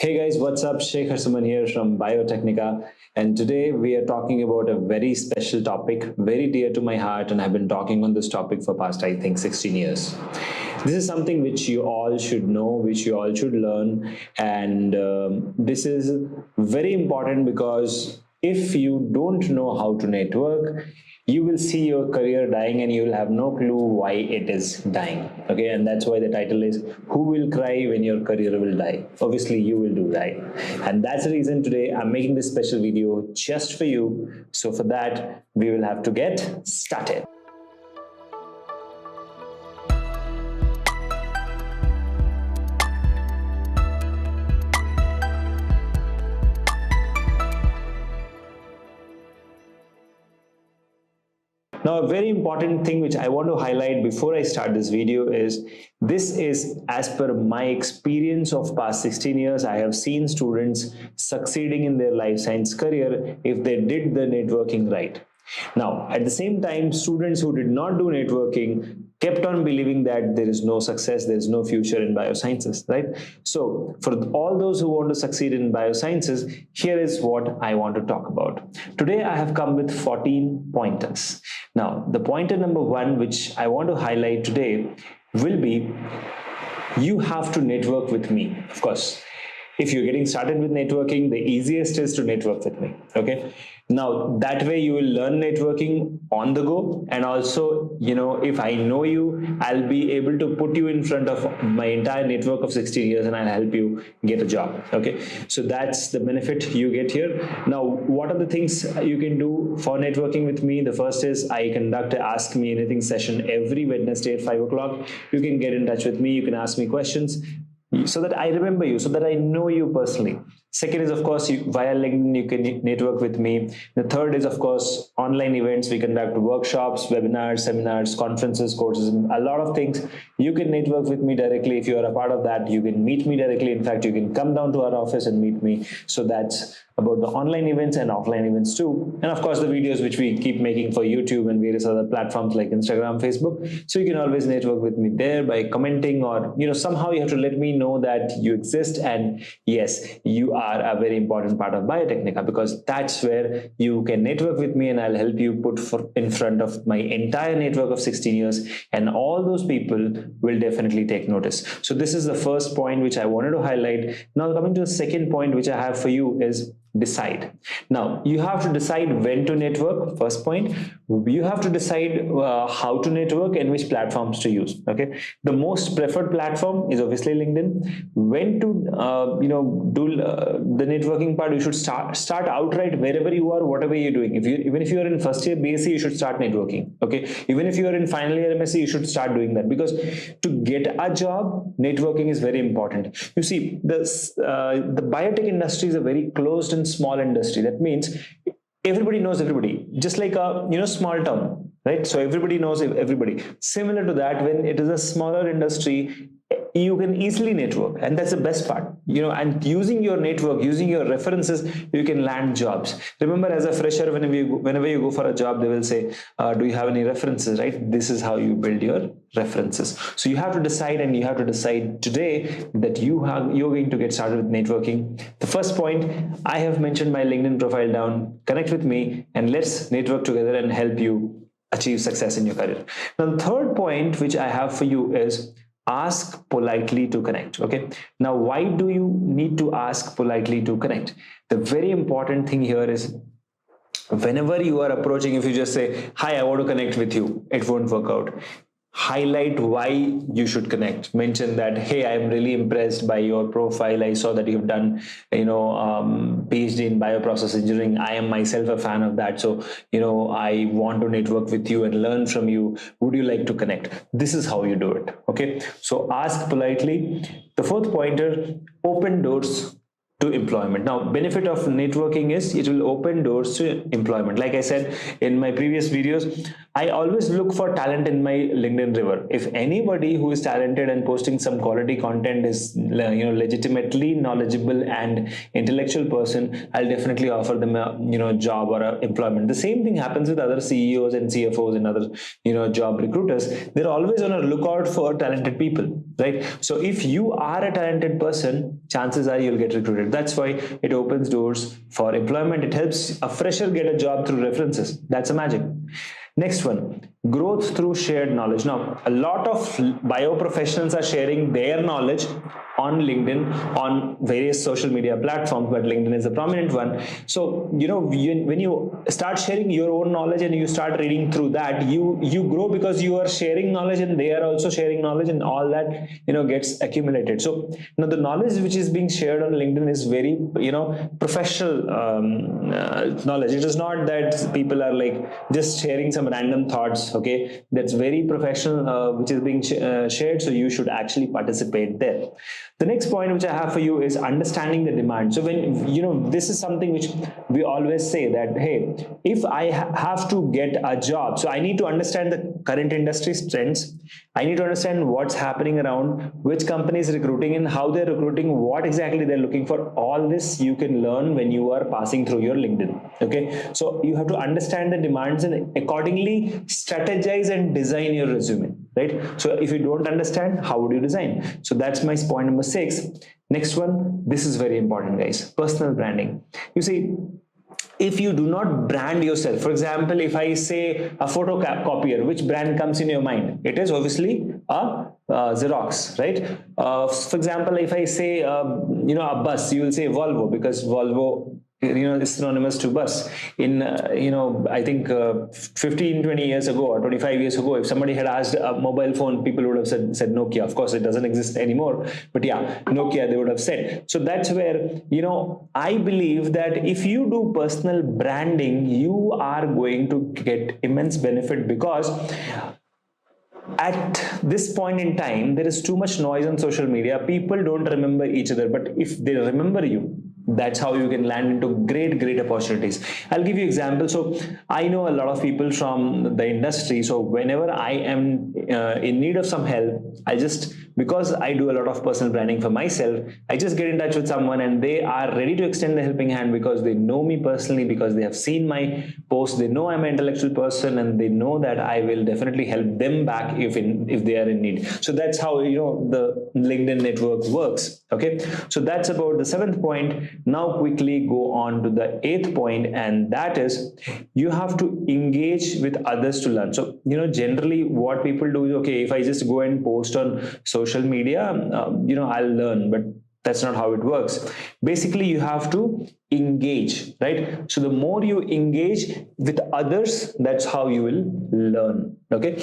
Hey guys, what's up? Sheikh Harsuman here from Biotechnica, and today we are talking about a very special topic, very dear to my heart, and I've been talking on this topic for past, I think, 16 years. This is something which you all should know, which you all should learn, and this is very important because if you don't know how to network, you will see your career dying and you will have no clue why it is dying. Okay, and that's why the title is Who Will Cry When Your Career Will Die? Obviously you will do die, and that's the reason today I'm making this special video just for you. So for that we will have to get started. Now, a very important thing which I want to highlight before I start this video is this is as per my experience of past 16 years. I have seen students succeeding in their life science career if they did the networking right. Now, at the same time, students who did not do networking kept on believing that there is no success, there is no future in biosciences, right? So for all those who want to succeed in biosciences, here is what I want to talk about. Today, I have come with 14 pointers. Now, the pointer number one, which I want to highlight today, will be you have to network with me. Of course, if you're getting started with networking, the easiest is to network with me. Okay. Now, that way you will learn networking on the go. And also, if I know you, I'll be able to put you in front of my entire network of 16 years and I'll help you get a job. Okay. So that's the benefit you get here. Now, what are the things you can do for networking with me? The first is I conduct a Ask Me Anything session every Wednesday at 5 o'clock. You can get in touch with me. You can ask me questions so that I remember you, so that I know you personally. Second is, of course, via LinkedIn, you can network with me. The third is, of course, online events. We conduct workshops, webinars, seminars, conferences, courses, a lot of things. You can network with me directly. If you are a part of that, you can meet me directly. In fact, you can come down to our office and meet me. So that's about the online events and offline events too. And of course, the videos which we keep making for YouTube and various other platforms like Instagram, Facebook. So you can always network with me there by commenting, or, somehow you have to let me know that you exist. And yes, you are a very important part of Biotechnica, because that's where you can network with me and I'll help you put in front of my entire network of 16 years, and all those people will definitely take notice. So this is the first point which I wanted to highlight. Now, coming to the second point which I have for you is decide. Now, you have to decide when to network. First point, you have to decide how to network and which platforms to use. Okay, the most preferred platform is obviously LinkedIn. When to do the networking part, you should start outright wherever you are, whatever you're doing. Even if you are in first year BSc, you should start networking. Okay, even if you are in final year MSc, you should start doing that, because to get a job, networking is very important. You see, the biotech industry is a very closed and small industry. That means everybody knows everybody, just like a small town, right? So everybody knows everybody. Similar to that, when it is a smaller industry, you can easily network, and that's the best part. And using your network, using your references, you can land jobs. Remember, as a fresher, whenever you go for a job, they will say, do you have any references, right? This is how you build your references. So you have to decide, and you have to decide today that you're going to get started with networking. The first point, I have mentioned my LinkedIn profile down. Connect with me and let's network together and help you achieve success in your career. Now, the third point which I have for you is ask politely to connect. Okay, now why do you need to ask politely to connect? The very important thing here is, whenever you are approaching, if you just say, hi, I want to connect with you, it won't work out. Highlight why you should connect. Mention that, hey, I'm really impressed by your profile. I saw that you've done PhD in bioprocess engineering. I am myself a fan of that, so I want to network with you and learn from you. Would you like to connect? This is how you do it. Okay, so ask politely. The fourth pointer, open doors to employment. Now, benefit of networking is it will open doors to employment. Like I said in my previous videos, I always look for talent in my LinkedIn river. If anybody who is talented and posting some quality content is legitimately knowledgeable and intellectual person, I'll definitely offer them a job or a employment. The same thing happens with other CEOs and CFOs and other job recruiters. They're always on a lookout for talented people, right? So if you are a talented person, chances are you'll get recruited. That's why it opens doors for employment. It helps a fresher get a job through references. That's a magic. Next one, growth through shared knowledge. Now, a lot of bio professionals are sharing their knowledge on LinkedIn, on various social media platforms, but LinkedIn is a prominent one. So, when you start sharing your own knowledge and you start reading through that, you grow because you are sharing knowledge and they are also sharing knowledge, and all that, gets accumulated. So, the knowledge which is being shared on LinkedIn is very, professional knowledge. It is not that people are like just sharing some random thoughts. Okay, that's very professional, which is being shared. So you should actually participate there. The next point which I have for you is understanding the demand. So when this is something which we always say that, hey, if I have to get a job, so I need to understand the current industry trends. I need to understand what's happening around, which company is recruiting and how they're recruiting, what exactly they're looking for. All this you can learn when you are passing through your LinkedIn. Okay, so you have to understand the demands and accordingly strategize and design your resume, right? So if you don't understand, how would you design? So that's my point number 6. Next one, this is very important, guys. Personal branding. You see, if you do not brand yourself, for example, if I say a photocopier, which brand comes in your mind? It is obviously a Xerox, right? For example, if I say a bus, you will say Volvo, because Volvo is synonymous to bus. In I think 15-20 years ago or 25 years ago, if somebody had asked a mobile phone, people would have said Nokia. Of course, it doesn't exist anymore, but yeah, Nokia, they would have said. So that's where I believe that if you do personal branding, you are going to get immense benefit, because at this point in time, there is too much noise on social media. People don't remember each other, but if they remember you, that's how you can land into great opportunities. I'll give you example. So I know a lot of people from the industry. So whenever I am in need of some help, because I do a lot of personal branding for myself, I just get in touch with someone and they are ready to extend the helping hand, because they know me personally, because they have seen my posts, they know I'm an intellectual person, and they know that I will definitely help them back if they are in need. So that's how the LinkedIn network works. Okay, so that's about the 7th point. Now quickly go on to the 8th point, and that is you have to engage with others to learn. So generally what people do is, okay, if I just go and post on social media, I'll learn, but that's not how it works. Basically, you have to engage, right? So the more you engage with others, that's how you will learn. Okay.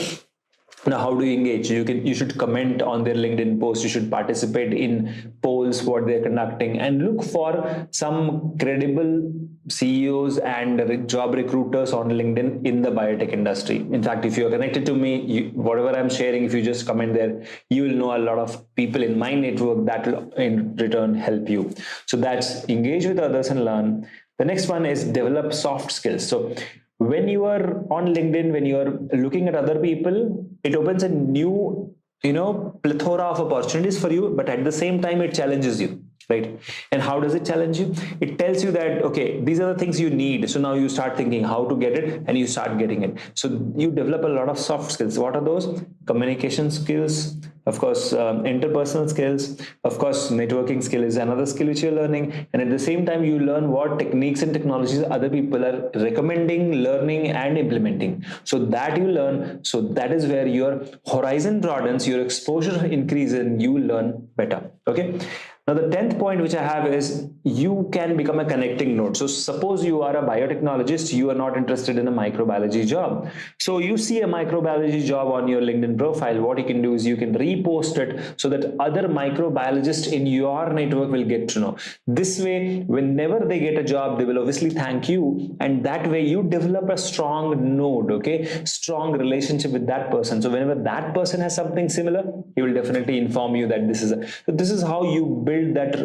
Now, how do you engage? You should comment on their LinkedIn post. You should participate in polls, what they're conducting, and look for some credible CEOs and job recruiters on LinkedIn in the biotech industry. In fact, if you're connected to me, whatever I'm sharing, if you just comment there, you will know a lot of people in my network that will in return help you. So that's engage with others and learn. The next one is develop soft skills. So when you are on LinkedIn, when you are looking at other people, it opens a new, plethora of opportunities for you, but at the same time, it challenges you, right? And how does it challenge you? It tells you that, okay, these are the things you need. So now you start thinking how to get it, and you start getting it. So you develop a lot of soft skills. What are those? Communication skills, of course, interpersonal skills, of course, networking skill is another skill which you're learning. And at the same time, you learn what techniques and technologies other people are recommending, learning, and implementing. So that you learn. So that is where your horizon broadens, your exposure increases, and you learn better. Okay. Now, the 10th point which I have is you can become a connecting node. So suppose you are a biotechnologist, you are not interested in a microbiology job. So you see a microbiology job on your LinkedIn profile. What you can do is you can repost it so that other microbiologists in your network will get to know. This way, whenever they get a job, they will obviously thank you. And that way you develop a strong node, okay? Strong relationship with that person. So whenever that person has something similar, he will definitely inform you that this is is how you build that,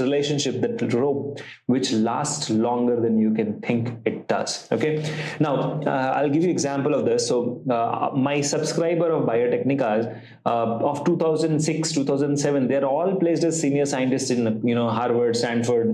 relationship, that rope, which lasts longer than you can think it does. Okay. Now, I'll give you example of this. So my subscriber of Biotechnicas of 2006, 2007, they're all placed as senior scientists in, Harvard, Stanford,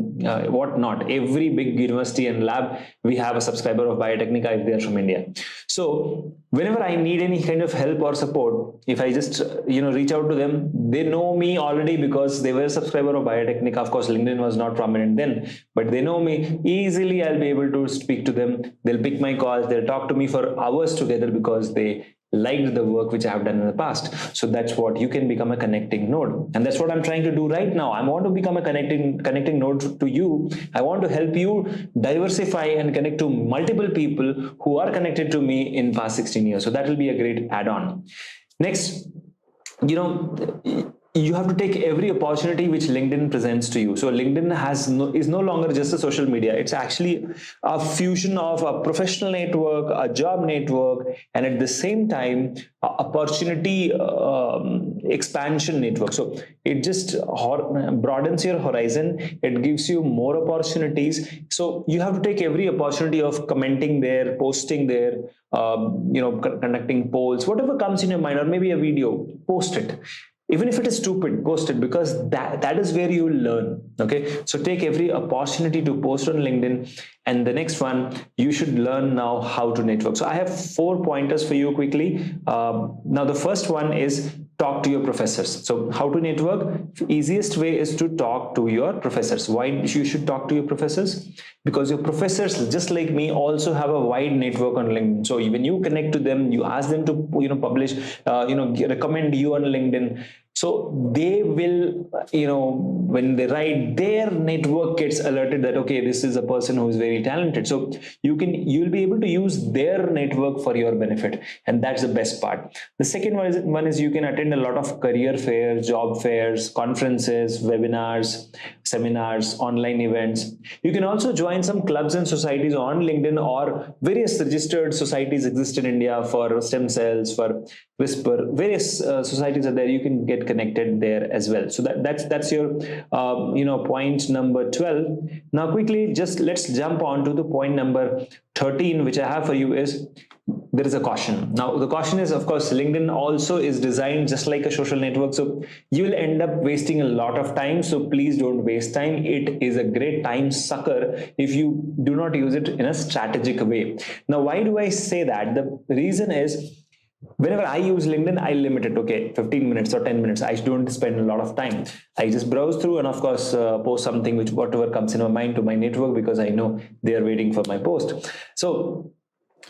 whatnot. Every big university and lab, we have a subscriber of Biotechnica if they're from India. So whenever I need any kind of help or support, if I just, reach out to them, they know me already because they were a subscriber of Biotechnica. Of course, LinkedIn was not prominent then, but they know me easily. I'll be able to speak to them. They'll pick my calls. They'll talk to me for hours together because they liked the work which I have done in the past. So that's what you can become, a connecting node. And that's what I'm trying to do right now. I want to become a connecting node to you. I want to help you diversify and connect to multiple people who are connected to me in past 16 years. So that will be a great add-on. Next, you have to take every opportunity which LinkedIn presents to you. So LinkedIn is no longer just a social media. It's actually a fusion of a professional network, a job network, and at the same time, opportunity expansion network. So it just broadens your horizon. It gives you more opportunities. So you have to take every opportunity of commenting there, posting there, conducting polls, whatever comes in your mind, or maybe a video, post it. Even if it is stupid, post it, because that is where you will learn. Okay, so take every opportunity to post on LinkedIn. And the next one, you should learn now how to network. So I have 4 pointers for you quickly. Now the first one is talk to your professors. So how to network? Easiest way is to talk to your professors. Why you should talk to your professors? Because your professors, just like me, also have a wide network on LinkedIn. So when you connect to them, you ask them to publish, recommend you on LinkedIn. So they will, when they write, their network gets alerted that, okay, this is a person who is very talented. So you'll be able to use their network for your benefit. And that's the best part. The second one is you can attend a lot of career fairs, job fairs, conferences, webinars, seminars, online events. You can also join some clubs and societies on LinkedIn, or various registered societies exist in India for stem cells, for CRISPR. Various societies are there. You can get connected there as well. So that's your point number 12. Now quickly, just let's jump on to the point number 13, which I have for you. Is there is a caution. Now the caution is, of course, LinkedIn also is designed just like a social network, so you will end up wasting a lot of time. So please don't waste time. It is a great time sucker if you do not use it in a strategic way. Now why do I say that? The reason is, whenever I use LinkedIn, I limit it, okay, 15 minutes or 10 minutes. I don't spend a lot of time. I just browse through and of course post something, which whatever comes in my mind, to my network, because I know they are waiting for my post. So,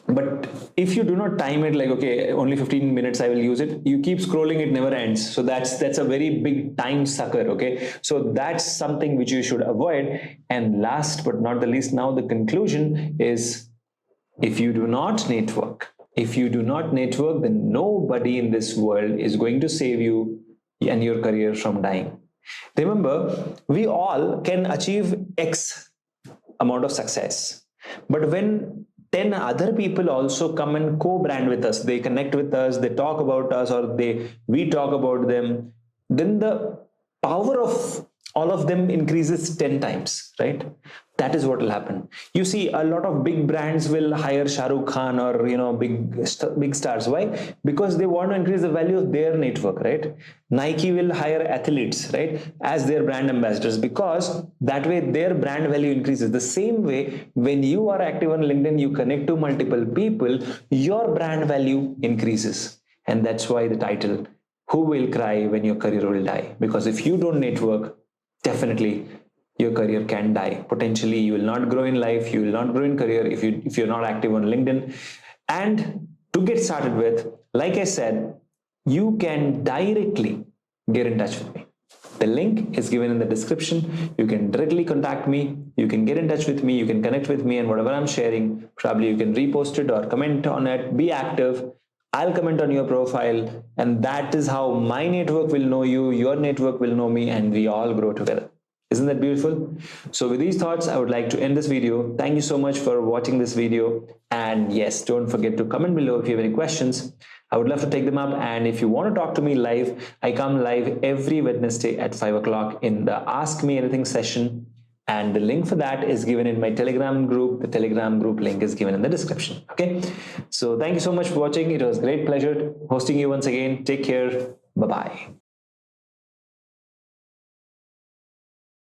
but if you do not time it like, okay, only 15 minutes I will use it, you keep scrolling, it never ends. So that's a very big time sucker. Okay, so that's something which you should avoid. And last but not the least, now the conclusion is, if you do not network, then nobody in this world is going to save you and your career from dying. Remember, we all can achieve X amount of success. But when 10 other people also come and co-brand with us, they connect with us, they talk about us, or we talk about them, then the power of all of them increases 10 times, right? That is what will happen. You see, a lot of big brands will hire Shah Rukh Khan or big stars. Why? Because they want to increase the value of their network, right? Nike will hire athletes, right, as their brand ambassadors, because that way their brand value increases. The same way, when you are active on LinkedIn, you connect to multiple people, your brand value increases. And that's why the title, Who Will Cry When Your Career Will Die? Because if you don't network, definitely your career can die. Potentially, you will not grow in life, you will not grow in career if you're not active on LinkedIn. And to get started with, like I said, you can directly get in touch with me. The link is given in the description. You can directly contact me. You can get in touch with me. You can connect with me, and whatever I'm sharing, probably you can repost it or comment on it. Be active. I'll comment on your profile, and that is how my network will know you, your network will know me, and we all grow together. Isn't that beautiful? So with these thoughts, I would like to end this video. Thank you so much for watching this video. And yes, don't forget to comment below if you have any questions. I would love to take them up. And if you want to talk to me live, I come live every Wednesday at 5 o'clock in the Ask Me Anything session. And the link for that is given in my Telegram group. The Telegram group link is given in the description. Okay. So thank you so much for watching. It was a great pleasure hosting you once again. Take care. Bye-bye.